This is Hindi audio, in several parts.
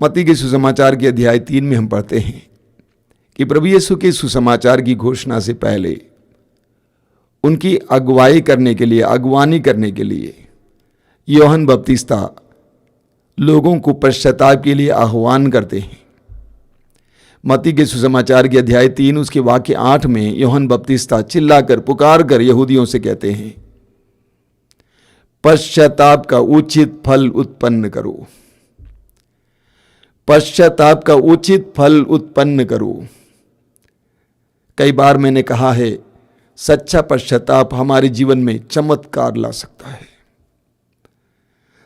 मत्ती के सुसमाचार के अध्याय 3 में हम पढ़ते हैं कि प्रभु यीशु के सुसमाचार की घोषणा से पहले उनकी अगुवानी करने के लिए यूहन्ना बपतिस्ता लोगों को पश्चाताप के लिए आह्वान करते हैं। मत्ती के सुसमाचार के अध्याय 3 उसके वाक्य 8 में यूहन्ना बपतिस्ता चिल्लाकर पुकार कर यहूदियों से कहते हैं, पश्चाताप का उचित फल उत्पन्न करो, पश्चाताप का उचित फल उत्पन्न करो। कई बार मैंने कहा है, सच्चा पश्चाताप हमारे जीवन में चमत्कार ला सकता है।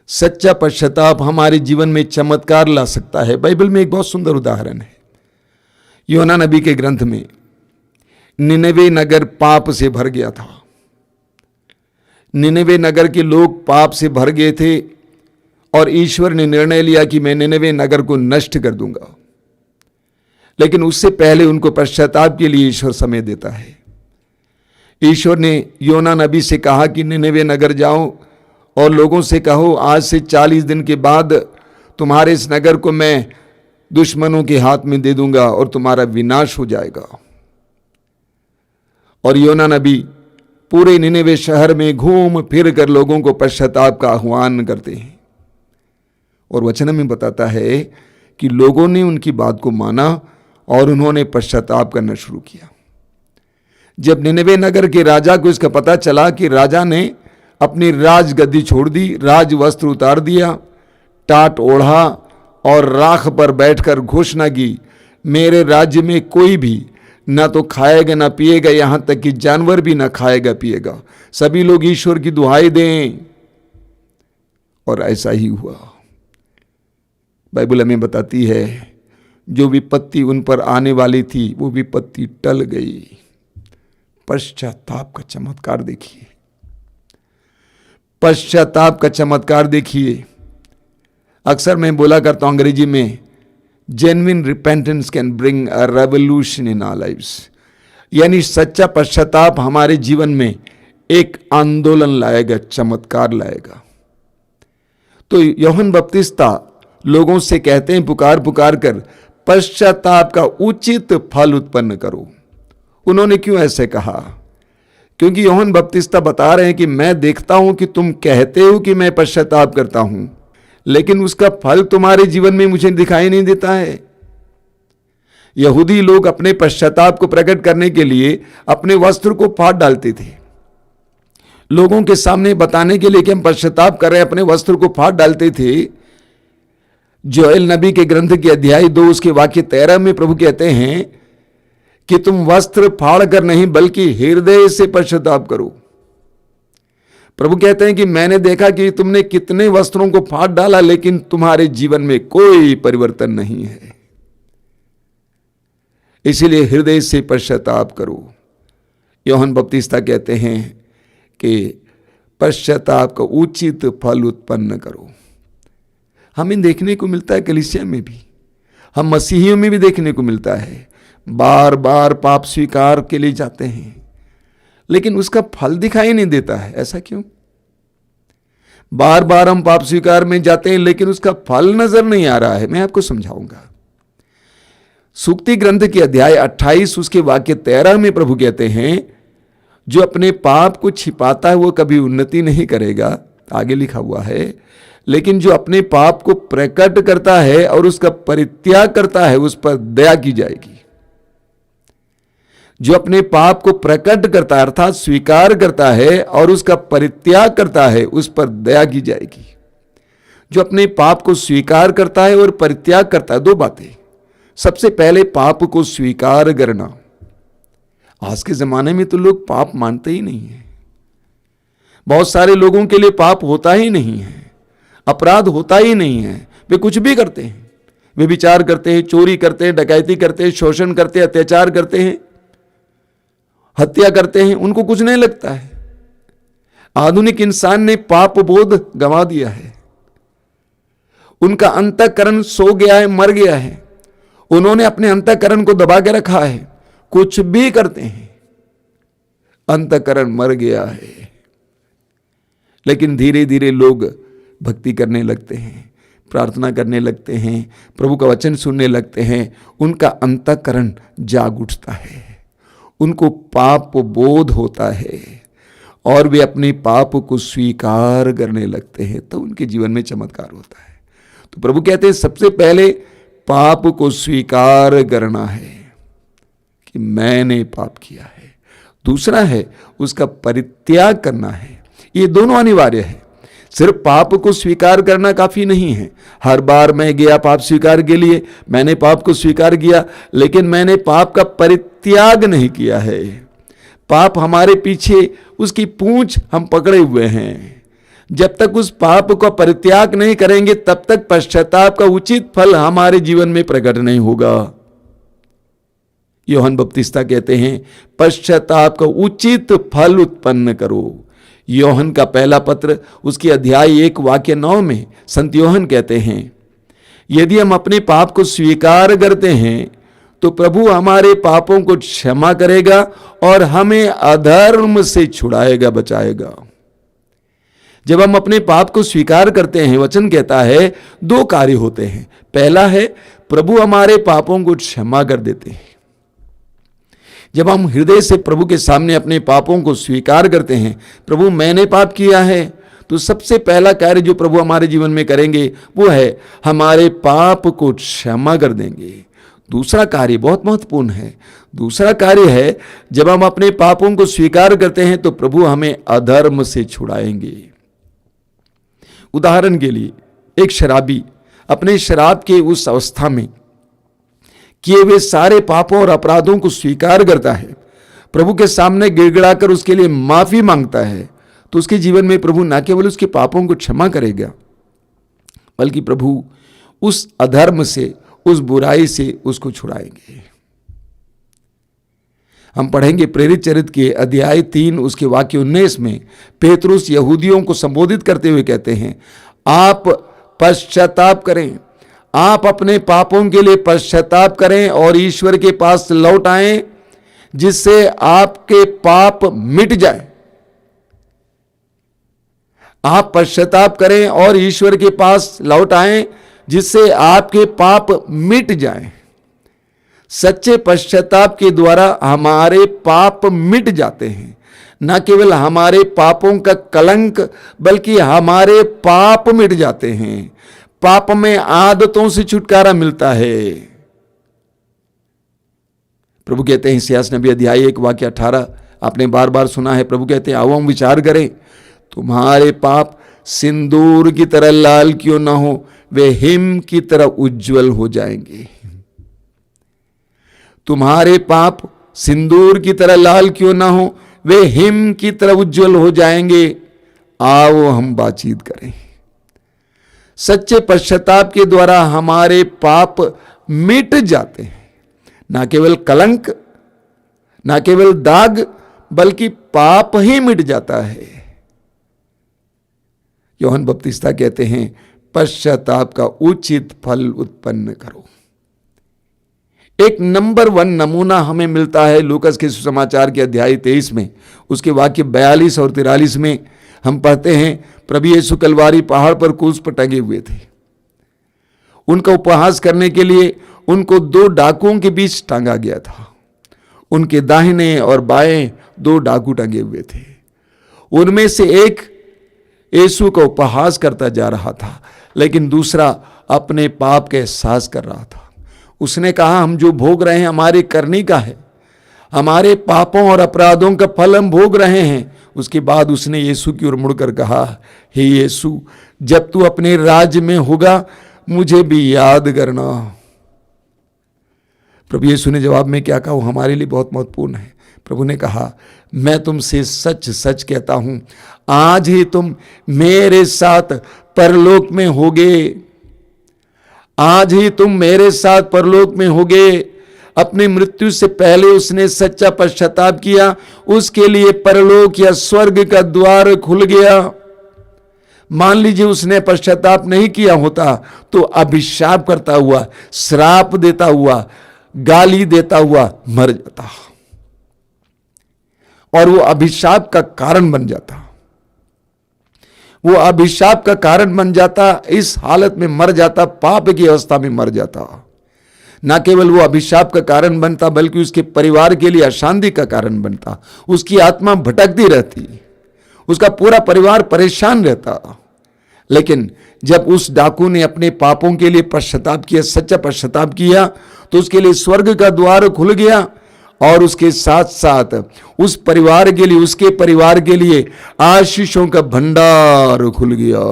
सच्चा पश्चाताप हमारे जीवन में चमत्कार ला सकता है। बाइबल में एक बहुत सुंदर उदाहरण है। योना नबी के ग्रंथ में निनवे नगर पाप से भर गया था। निनवे नगर के लोग पाप से भर गए थे और ईश्वर ने निर्णय लिया कि मैं निनवे नगर को नष्ट कर दूंगा। लेकिन उससे पहले उनको पश्चाताप के लिए ईश्वर समय देता है। ईश्वर ने योना नबी से कहा कि निनवे नगर जाओ और लोगों से कहो, आज से 40 दिन के बाद तुम्हारे इस नगर को मैं दुश्मनों के हाथ में दे दूंगा और तुम्हारा विनाश हो जाएगा। और योना नबी पूरे निनवे शहर में घूम फिर कर लोगों को पश्चाताप का आह्वान करते हैं। और वचन में बताता है कि लोगों ने उनकी बात को माना और उन्होंने पश्चाताप करना शुरू किया। जब निनवे नगर के राजा को इसका पता चला कि राजा ने अपनी राजगद्दी छोड़ दी, राज वस्त्र उतार दिया, टाट ओढ़ा और राख पर बैठकर घोषणा की, मेरे राज्य में कोई भी ना तो खाएगा ना पिएगा, यहां तक कि जानवर भी ना खाएगा पिएगा, सभी लोग ईश्वर की दुहाई दें। और ऐसा ही हुआ। बाइबल हमें बताती है जो विपत्ति उन पर आने वाली थी वो विपत्ति टल गई। पश्चाताप का चमत्कार देखिए, पश्चाताप का चमत्कार देखिए। अक्सर मैं बोला करता हूं अंग्रेजी में, genuine repentance can bring a revolution in our lives. यानी सच्चा पश्चाताप हमारे जीवन में एक आंदोलन लाएगा, चमत्कार लाएगा। तो यूहन्ना बपतिस्ता लोगों से कहते हैं पुकार पुकार कर, पश्चाताप का उचित फल उत्पन्न करो। उन्होंने क्यों ऐसे कहा? क्योंकि यूहन्ना बपतिस्ता बता रहे हैं कि मैं देखता हूं कि तुम कहते हो कि मैं पश्चाताप करता हूं, लेकिन उसका फल तुम्हारे जीवन में मुझे दिखाई नहीं देता है। यहूदी लोग अपने पश्चाताप को प्रकट करने के लिए अपने वस्त्र को फाड़ डालते थे। लोगों के सामने बताने के लिए कि हम पश्चाताप कर रहे हैं, अपने वस्त्र को फाड़ डालते थे। जोएल नबी के ग्रंथ के अध्याय 2 उसके वाक्य 13 में प्रभु कहते हैं कि तुम वस्त्र फाड़ कर नहीं बल्कि हृदय से पश्चाताप करो। प्रभु कहते हैं कि मैंने देखा कि तुमने कितने वस्त्रों को फाड़ डाला, लेकिन तुम्हारे जीवन में कोई परिवर्तन नहीं है। इसीलिए हृदय से पश्चाताप करो। यूहन्ना बपतिस्ता कहते हैं कि पश्चाताप का उचित फल उत्पन्न करो। हमें देखने को मिलता है कलीसिया में भी, हम मसीहियों में भी देखने को मिलता है। बार बार पाप स्वीकार के लिए जाते हैं, लेकिन उसका फल दिखाई नहीं देता है। ऐसा क्यों? बार बार हम पाप स्वीकार में जाते हैं, लेकिन उसका फल नजर नहीं आ रहा है। मैं आपको समझाऊंगा। सूक्ति ग्रंथ के अध्याय 28 उसके वाक्य 13 में प्रभु कहते हैं, जो अपने पाप को छिपाता है वो कभी उन्नति नहीं करेगा। आगे लिखा हुआ है, लेकिन जो अपने पाप को प्रकट करता है और उसका परित्याग करता है उस पर दया की जाएगी। जो अपने पाप को प्रकट करता है अर्थात स्वीकार करता है और उसका परित्याग करता है उस पर दया की जाएगी। जो अपने पाप को स्वीकार करता है और परित्याग करता है, दो बातें। सबसे पहले पाप को स्वीकार करना। आज के जमाने में तो लोग पाप मानते ही नहीं है। बहुत सारे लोगों के लिए पाप होता ही नहीं है, अपराध होता ही नहीं है। वे कुछ भी करते हैं, वे विचार करते हैं, चोरी करते हैं, डकैती करते हैं, शोषण करते हैं, अत्याचार करते हैं, हत्या करते हैं, उनको कुछ नहीं लगता है। आधुनिक इंसान ने पाप बोध गंवा दिया है। उनका अंतःकरण सो गया है, मर गया है। उन्होंने अपने अंतःकरण को दबा के रखा है, कुछ भी करते हैं, अंतःकरण मर गया है। लेकिन धीरे धीरे लोग भक्ति करने लगते हैं, प्रार्थना करने लगते हैं, प्रभु का वचन सुनने लगते हैं, उनका अंतःकरण जाग उठता है, उनको पाप बोध होता है और वे अपने पाप को स्वीकार करने लगते हैं, तो उनके जीवन में चमत्कार होता है। तो प्रभु कहते हैं सबसे पहले पाप को स्वीकार करना है कि मैंने पाप किया है। दूसरा है उसका परित्याग करना है। ये दोनों अनिवार्य है। सिर्फ पाप को स्वीकार करना काफी नहीं है। हर बार मैं गया पाप स्वीकार के लिए, मैंने पाप को स्वीकार किया, लेकिन मैंने पाप का परित्याग नहीं किया है। पाप हमारे पीछे, उसकी पूंछ हम पकड़े हुए हैं। जब तक उस पाप का परित्याग नहीं करेंगे तब तक पश्चाताप का उचित फल हमारे जीवन में प्रकट नहीं होगा। यूहन्ना बपतिस्ता कहते हैं पश्चाताप का उचित फल उत्पन्न करो। यूहन्ना का पहला पत्र उसकी अध्याय 1 वाक्य 9 में संत यूहन्ना कहते हैं यदि हम अपने पाप को स्वीकार करते हैं तो प्रभु हमारे पापों को क्षमा करेगा और हमें अधर्म से छुड़ाएगा, बचाएगा। जब हम अपने पाप को स्वीकार करते हैं, वचन कहता है 2 कार्य होते हैं। पहला है प्रभु हमारे पापों को क्षमा कर देते हैं। जब हम हृदय से प्रभु के सामने अपने पापों को स्वीकार करते हैं, प्रभु मैंने पाप किया है, तो सबसे पहला कार्य जो प्रभु हमारे जीवन में करेंगे वो है हमारे पाप को क्षमा कर देंगे। दूसरा कार्य बहुत महत्वपूर्ण है। दूसरा कार्य है जब हम अपने पापों को स्वीकार करते हैं तो प्रभु हमें अधर्म से छुड़ाएंगे। उदाहरण के लिए एक शराबी अपने शराब के उस अवस्था में किए हुए सारे पापों और अपराधों को स्वीकार करता है, प्रभु के सामने गिड़गिड़ाकर उसके लिए माफी मांगता है, तो उसके जीवन में प्रभु न केवल उसके पापों को क्षमा करेगा बल्कि प्रभु उस अधर्म से, उस बुराई से उसको छुड़ाएंगे। हम पढ़ेंगे प्रेरित चरित्र के अध्याय 3 उसके वाक्य 19 में पेतरुस यहूदियों को संबोधित करते हुए कहते हैं आप पश्चाताप करें, आप अपने पापों के लिए पश्चाताप करें और ईश्वर के पास लौट आएं जिससे आपके पाप मिट जाए। आप पश्चाताप करें और ईश्वर के पास लौट आएं जिससे आपके पाप मिट जाएं। सच्चे पश्चाताप के द्वारा हमारे पाप मिट जाते हैं। न केवल हमारे पापों का कलंक बल्कि हमारे पाप मिट जाते हैं। पाप में आदतों से छुटकारा मिलता है। प्रभु कहते हैं इसायास नबी अध्याय 1 वाक्य 18 आपने बार बार सुना है। प्रभु कहते हैं आओ हम विचार करें, तुम्हारे पाप सिंदूर की तरह लाल क्यों ना हो, वे हिम की तरह उज्जवल हो जाएंगे। तुम्हारे पाप सिंदूर की तरह लाल क्यों ना हो, वे हिम की तरह उज्जवल हो जाएंगे। आओ हम बातचीत करें। सच्चे पश्चाताप के द्वारा हमारे पाप मिट जाते हैं। ना केवल कलंक, ना केवल दाग, बल्कि पाप ही मिट जाता है। यूहन्ना बपतिस्ता कहते हैं पश्चाताप का उचित फल उत्पन्न करो। एक नंबर 1 नमूना हमें मिलता है लूकास के सुसमाचार के अध्याय 23 में उसके वाक्य 42 और 43 में हम पढ़ते हैं प्रभु यीशु कलवारी पहाड़ पर क्रूस पर टंगे हुए थे। उनका उपहास करने के लिए उनको 2 डाकुओं के बीच टांगा गया था। उनके दाहिने और बाएं 2 डाकू टंगे हुए थे। उनमें से एक यीशु का उपहास करता जा रहा था, लेकिन दूसरा अपने पाप का एहसास कर रहा था। उसने कहा हम जो भोग रहे हैं हमारे करनी का है, हमारे पापों और अपराधों का फल हम भोग रहे हैं। उसके बाद उसने यीशु की ओर मुड़कर कहा हे यीशु, जब तू अपने राज्य में होगा मुझे भी याद करना। प्रभु यीशु ने जवाब में क्या कहा वो हमारे लिए बहुत महत्वपूर्ण है। प्रभु ने कहा मैं तुमसे सच सच कहता हूं, आज ही तुम मेरे साथ परलोक में होगे। आज ही तुम मेरे साथ परलोक में होगे। अपनी मृत्यु से पहले उसने सच्चा पश्चाताप किया, उसके लिए परलोक या स्वर्ग का द्वार खुल गया। मान लीजिए उसने पश्चाताप नहीं किया होता तो अभिशाप करता हुआ, श्राप देता हुआ, गाली देता हुआ मर जाता और वो अभिशाप का कारण बन जाता। वो अभिशाप का कारण बन जाता, इस हालत में मर जाता, पाप की अवस्था में मर जाता। ना केवल वो अभिशाप का कारण बनता बल्कि उसके परिवार के लिए अशांति का कारण बनता। उसकी आत्मा भटकती रहती, उसका पूरा परिवार परेशान रहता। लेकिन जब उस डाकू ने अपने पापों के लिए पश्चाताप किया, सच्चा पश्चाताप किया, तो उसके लिए स्वर्ग का द्वार खुल गया और उसके साथ साथ उस परिवार के लिए, उसके परिवार के लिए आशीषों का भंडार खुल गया।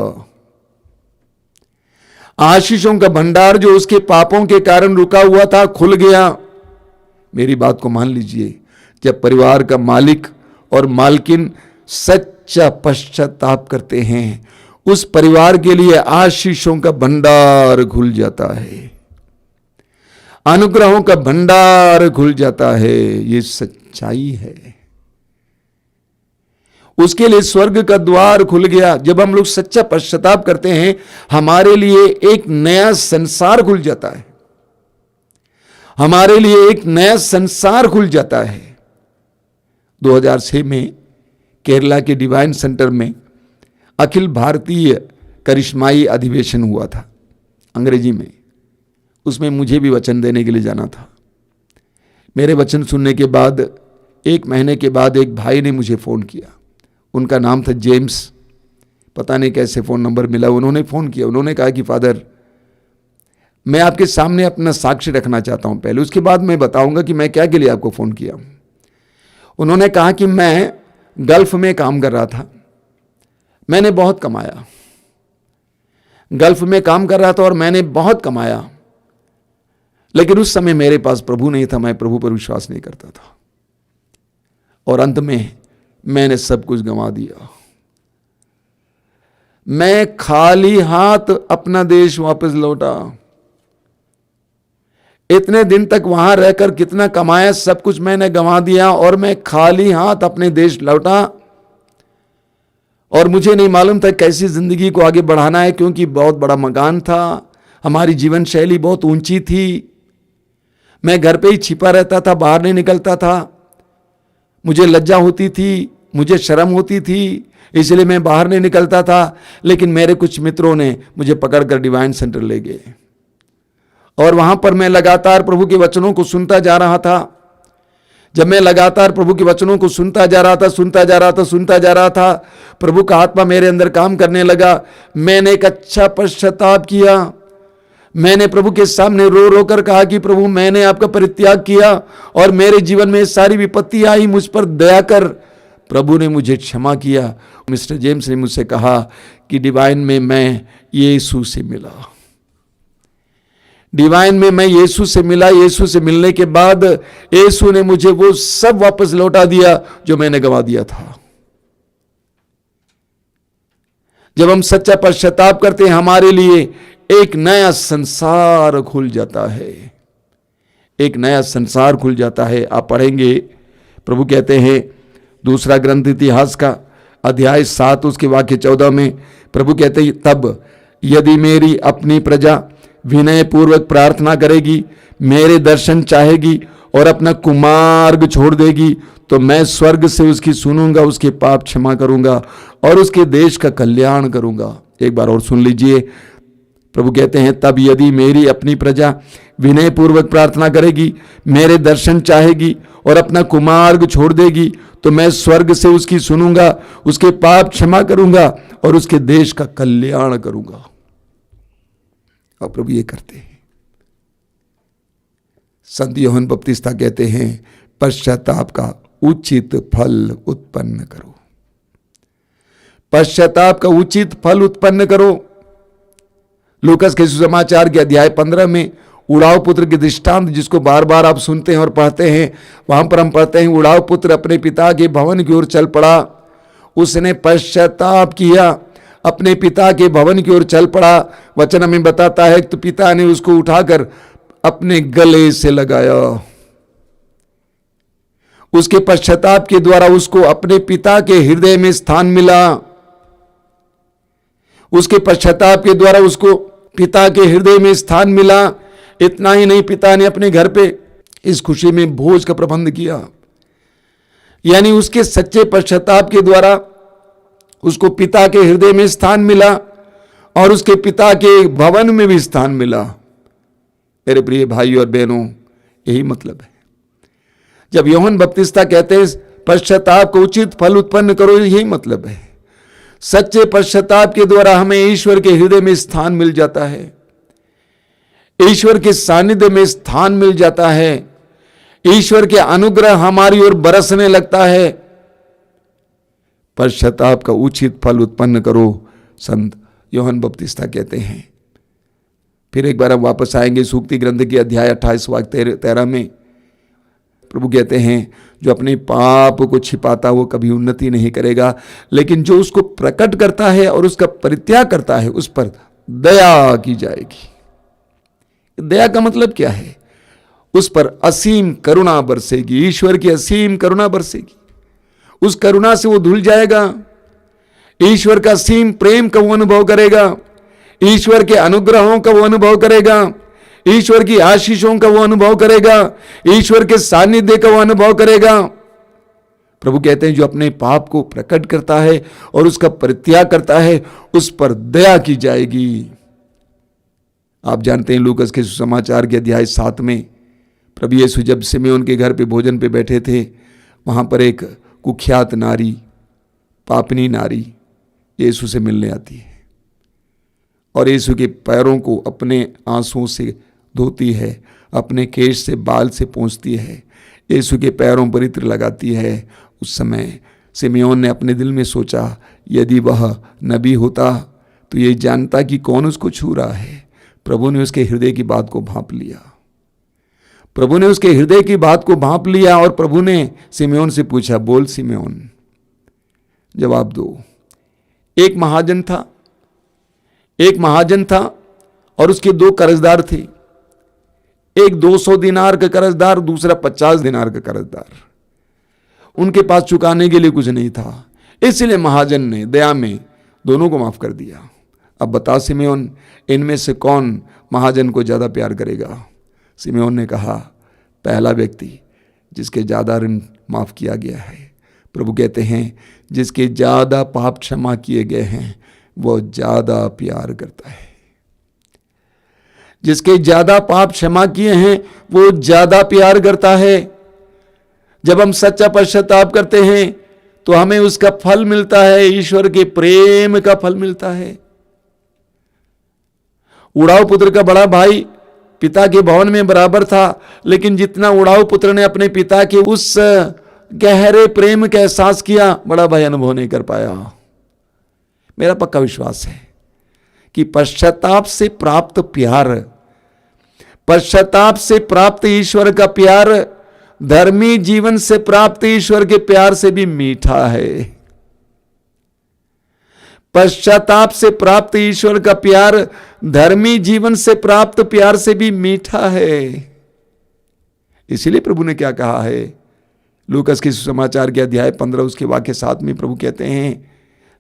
आशीषों का भंडार जो उसके पापों के कारण रुका हुआ था, खुल गया। मेरी बात को मान लीजिए, जब परिवार का मालिक और मालकिन सच्चा पश्चाताप करते हैं, उस परिवार के लिए आशीषों का भंडार खुल जाता है, अनुग्रहों का भंडार खुल जाता है। ये सच्चाई है। उसके लिए स्वर्ग का द्वार खुल गया। जब हम लोग सच्चा पश्चाताप करते हैं, हमारे लिए एक नया संसार खुल जाता है, हमारे लिए एक नया संसार खुल जाता है। 2006 में केरला के डिवाइन सेंटर में अखिल भारतीय करिश्माई अधिवेशन हुआ था अंग्रेजी में। उसमें मुझे भी वचन देने के लिए जाना था। मेरे वचन सुनने के बाद 1 महीने के बाद एक भाई ने मुझे फ़ोन किया। उनका नाम था जेम्स, पता नहीं कैसे फ़ोन नंबर मिला। उन्होंने फ़ोन किया, उन्होंने कहा कि फादर, मैं आपके सामने अपना साक्ष्य रखना चाहता हूँ पहले, उसके बाद मैं बताऊंगा कि मैं क्या के लिए आपको फ़ोन किया। उन्होंने कहा कि मैं गल्फ में काम कर रहा था, मैंने बहुत कमाया, गल्फ में काम कर रहा था और मैंने बहुत कमाया, लेकिन उस समय मेरे पास प्रभु नहीं था, मैं प्रभु पर विश्वास नहीं करता था और अंत में मैंने सब कुछ गंवा दिया। मैं खाली हाथ अपना देश वापस लौटा। इतने दिन तक वहां रहकर कितना कमाया, सब कुछ मैंने गंवा दिया और मैं खाली हाथ अपने देश लौटा। और मुझे नहीं मालूम था कैसी जिंदगी को आगे बढ़ाना है, क्योंकि बहुत बड़ा मकान था, हमारी जीवन शैली बहुत ऊंची थी। मैं घर पे ही छिपा रहता था, बाहर नहीं निकलता था। मुझे लज्जा होती थी, मुझे शर्म होती थी, इसलिए मैं बाहर नहीं निकलता था। लेकिन मेरे कुछ मित्रों ने मुझे पकड़कर डिवाइन सेंटर ले गए और वहां पर मैं लगातार प्रभु के वचनों को सुनता जा रहा था। जब मैं लगातार प्रभु के वचनों को सुनता जा रहा था, प्रभु का आत्मा मेरे अंदर काम करने लगा। मैंने एक अच्छा पश्चाताप किया। मैंने प्रभु के सामने रो रो कर कहा कि प्रभु, मैंने आपका परित्याग किया और मेरे जीवन में सारी विपत्ति आई, मुझ पर दया कर। प्रभु ने मुझे क्षमा किया। मिस्टर जेम्स ने मुझसे कहा कि डिवाइन में मैं यीशु से मिला। डिवाइन में मैं यीशु से मिला। यीशु से मिलने के बाद यीशु ने मुझे वो सब वापस लौटा दिया जो मैंने गंवा दिया था। जब हम सच्चा पश्चाताप करते हैं, हमारे लिए एक नया संसार खुल जाता है, एक नया संसार खुल जाता है। आप पढ़ेंगे, प्रभु कहते हैं दूसरा ग्रंथ इतिहास का अध्याय 7 उसके वाक्य 14 में प्रभु कहते हैं, तब यदि मेरी अपनी प्रजा विनय पूर्वक प्रार्थना करेगी, मेरे दर्शन चाहेगी और अपना कुमार्ग छोड़ देगी, तो मैं स्वर्ग से उसकी सुनूंगा, उसके पाप क्षमा करूंगा और उसके देश का कल्याण करूंगा। एक बार और सुन लीजिए, प्रभु कहते हैं, तब यदि मेरी अपनी प्रजा विनय पूर्वक प्रार्थना करेगी, मेरे दर्शन चाहेगी और अपना कुमार्ग छोड़ देगी, तो मैं स्वर्ग से उसकी सुनूंगा, उसके पाप क्षमा करूंगा और उसके देश का कल्याण करूंगा। और प्रभु ये करते हैं। संत यूहन्ना बपतिस्ता कहते हैं, पश्चाताप का उचित फल उत्पन्न करो। पश्चाताप का उचित फल उत्पन्न करो। लूकास के सुसमाचार के अध्याय 15 में उड़ाव पुत्र के दृष्टांत, जिसको बार बार आप सुनते हैं और पढ़ते हैं, वहां पर हम पढ़ते हैं, उड़ाव पुत्र अपने पिता के भवन की ओर चल पड़ा। उसने पश्चाताप किया, अपने पिता के भवन की ओर चल पड़ा। वचन हमें बताता है तो पिता ने उसको उठाकर अपने गले से लगाया। उसके पश्चाताप के द्वारा उसको अपने पिता के हृदय में स्थान मिला। उसके पश्चाताप के द्वारा उसको पिता के हृदय में स्थान मिला। इतना ही नहीं, पिता ने अपने घर पे इस खुशी में भोज का प्रबंध किया। यानी उसके सच्चे पश्चाताप के द्वारा उसको पिता के हृदय में स्थान मिला और उसके पिता के भवन में भी स्थान मिला। मेरे प्रिय भाइयों और बहनों, यही मतलब है। जब यूहन्ना बपतिस्ता कहते हैं पश्चाताप को उचित फल उत्पन्न करो, यही मतलब है। सच्चे पश्चाताप के द्वारा हमें ईश्वर के हृदय में स्थान मिल जाता है, ईश्वर के सानिध्य में स्थान मिल जाता है, ईश्वर के अनुग्रह हमारी ओर बरसने लगता है। पश्चाताप का उचित फल उत्पन्न करो, संत यूहन्ना बपतिस्ता कहते हैं। फिर एक बार हम वापस आएंगे सूक्ति ग्रंथ के अध्याय 28 वाक्य 13 में। प्रभु कहते हैं जो अपने पाप को छिपाता वो कभी उन्नति नहीं करेगा, लेकिन जो उसको प्रकट करता है और उसका परित्याग करता है उस पर दया की जाएगी। दया का मतलब क्या है? उस पर असीम करुणा बरसेगी, ईश्वर की असीम करुणा बरसेगी। उस करुणा से वो धुल जाएगा, ईश्वर का असीम प्रेम का वो अनुभव करेगा, ईश्वर के अनुग्रहों का वो अनुभव करेगा, ईश्वर की आशीषों का वो अनुभव करेगा, ईश्वर के सानिध्य का वो अनुभव करेगा। प्रभु कहते हैं जो अपने पाप को प्रकट करता है और उसका परित्याग करता है उस पर दया की जाएगी। आप जानते हैं लूकस के सुसमाचार के अध्याय 7 में प्रभु यीशु जब सिमेओन के घर पे भोजन पे बैठे थे, वहां पर एक कुख्यात नारी, पापनी नारी यीशु से मिलने आती है और यीशु के पैरों को अपने आंसुओं से धोती है, अपने केश से बाल से पोंछती है, यीशु के पैरों पर इत्र लगाती है। उस समय सिमेओन ने अपने दिल में सोचा यदि वह नबी होता तो ये जानता कि कौन उसको छू रहा है। प्रभु ने उसके हृदय की बात को भांप लिया, प्रभु ने उसके हृदय की बात को भांप लिया और प्रभु ने सिमेओन से पूछा, बोल सिमेओन जवाब दो। एक महाजन था और उसके 2 कर्जदार थे, एक 200 दिनार का कर्जदार, दूसरा 50 दिनार का कर्जदार। उनके पास चुकाने के लिए कुछ नहीं था, इसलिए महाजन ने दया में दोनों को माफ कर दिया। अब बता सिमेओन, इनमें से कौन महाजन को ज्यादा प्यार करेगा? सिमेओन ने कहा, पहला व्यक्ति जिसके ज्यादा ऋण माफ किया गया है। प्रभु कहते हैं जिसके ज्यादा पाप क्षमा किए गए हैं वो ज्यादा प्यार करता है। जिसके ज्यादा पाप क्षमा किए हैं वो ज्यादा प्यार करता है। जब हम सच्चा पश्चाताप करते हैं तो हमें उसका फल मिलता है, ईश्वर के प्रेम का फल मिलता है। उड़ाऊ पुत्र का बड़ा भाई पिता के भवन में बराबर था, लेकिन जितना उड़ाऊ पुत्र ने अपने पिता के उस गहरे प्रेम का एहसास किया, बड़ा भाई अनुभव नहीं कर पाया। मेरा पक्का विश्वास है कि पश्चाताप से प्राप्त प्यार, पश्चाताप से प्राप्त ईश्वर का प्यार धर्मी जीवन से प्राप्त ईश्वर के प्यार से भी मीठा है। पश्चाताप से प्राप्त ईश्वर का प्यार धर्मी जीवन से प्राप्त प्यार से भी मीठा है। इसीलिए प्रभु ने क्या कहा है? लूकस के सुसमाचार के अध्याय 15 उसके वाक्य 7 में प्रभु कहते हैं,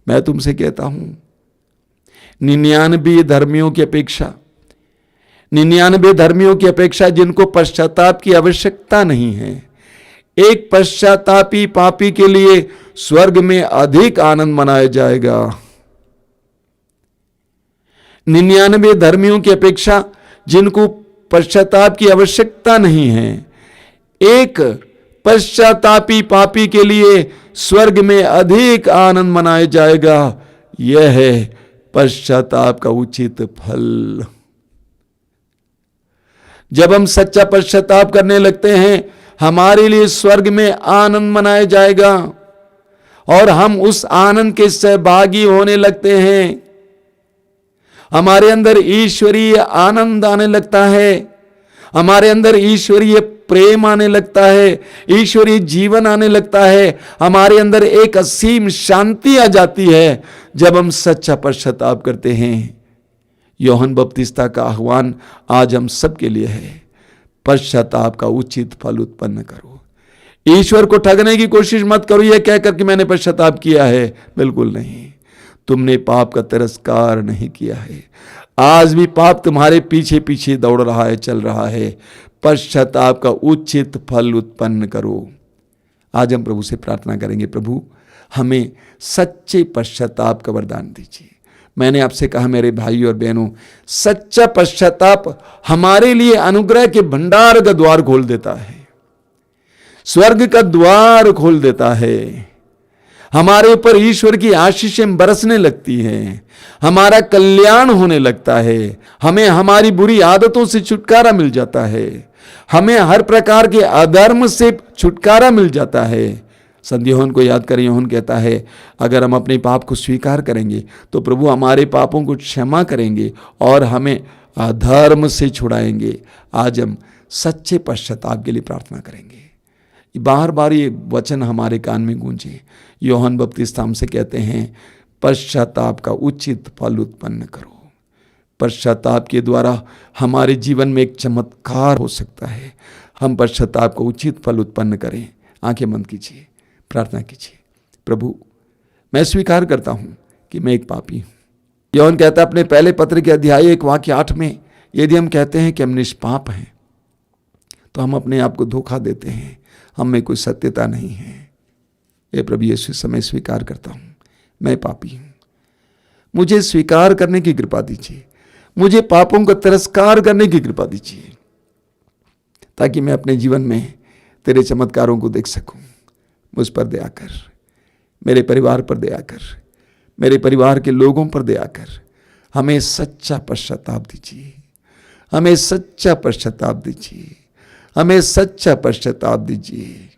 मैं तुमसे कहता हूं 99 धर्मियों की अपेक्षा जिनको पश्चाताप की आवश्यकता नहीं है, एक पश्चातापी पापी के लिए स्वर्ग में अधिक आनंद मनाया जाएगा। 99 धर्मियों की अपेक्षा जिनको पश्चाताप की आवश्यकता नहीं है, एक पश्चातापी पापी के लिए स्वर्ग में अधिक आनंद मनाया जाएगा। यह है पश्चाताप का उचित फल। जब हम सच्चा पश्चाताप करने लगते हैं हमारे लिए स्वर्ग में आनंद मनाया जाएगा और हम उस आनंद के सहभागी होने लगते हैं। हमारे अंदर ईश्वरीय आनंद आने लगता है, हमारे अंदर ईश्वरीय प्रेम आने लगता है, ईश्वरीय जीवन आने लगता है, हमारे अंदर एक असीम शांति आ जाती है जब हम सच्चा पश्चाताप करते हैं। यूहन्ना बपतिस्ता का आह्वान आज हम सबके लिए है, पश्चाताप का उचित फल उत्पन्न करो। ईश्वर को ठगने की कोशिश मत करो यह कहकर कि मैंने पश्चाताप किया है, बिल्कुल नहीं। तुमने पाप का तिरस्कार नहीं किया है, आज भी पाप तुम्हारे पीछे पीछे दौड़ रहा है, चल रहा है। पश्चाताप का उचित फल उत्पन्न करो। आज हम प्रभु से प्रार्थना करेंगे, प्रभु हमें सच्चे पश्चाताप का वरदान दीजिए। मैंने आपसे कहा मेरे भाई और बहनों, सच्चा पश्चाताप हमारे लिए अनुग्रह के भंडार का द्वार खोल देता है, स्वर्ग का द्वार खोल देता है। हमारे ऊपर ईश्वर की आशीषें बरसने लगती हैं, हमारा कल्याण होने लगता है, हमें हमारी बुरी आदतों से छुटकारा मिल जाता है, हमें हर प्रकार के अधर्म से छुटकारा मिल जाता है। संत यूहन्ना को याद करें, यूहन्ना कहता है अगर हम अपने पाप को स्वीकार करेंगे तो प्रभु हमारे पापों को क्षमा करेंगे और हमें अधर्म से छुड़ाएंगे। आज हम सच्चे पश्चाताप के लिए प्रार्थना करेंगे। बार बार ये वचन हमारे कान में गूंजे। यूहन्ना बपतिस्ता हमसे कहते हैं पश्चाताप का उचित फल उत्पन्न करो। पश्चाताप के द्वारा हमारे जीवन में एक चमत्कार हो सकता है। हम पश्चाताप का उचित फल उत्पन्न करें। आंखें बंद कीजिए, प्रार्थना कीजिए। प्रभु मैं स्वीकार करता हूं कि मैं एक पापी हूं। यूहन्ना कहता है अपने पहले पत्र के अध्याय 1 वाक्य 8 में, यदि हम कहते हैं कि हम निष्पाप हैं तो हम अपने आप को धोखा देते हैं, हम में कोई सत्यता नहीं है। ये प्रभु यीशु समय स्वीकार करता हूं मैं पापी हूं, मुझे स्वीकार करने की कृपा दीजिए, मुझे पापों का तिरस्कार करने की कृपा दीजिए, ताकि मैं अपने जीवन में तेरे चमत्कारों को देख सकूं। मुझ पर दया कर, मेरे परिवार पर दया कर, मेरे परिवार के लोगों पर दया कर। हमें सच्चा पश्चाताप दीजिए, हमें सच्चा पश्चाताप दीजिए, हमें सच्चा पश्चाताप दीजिए।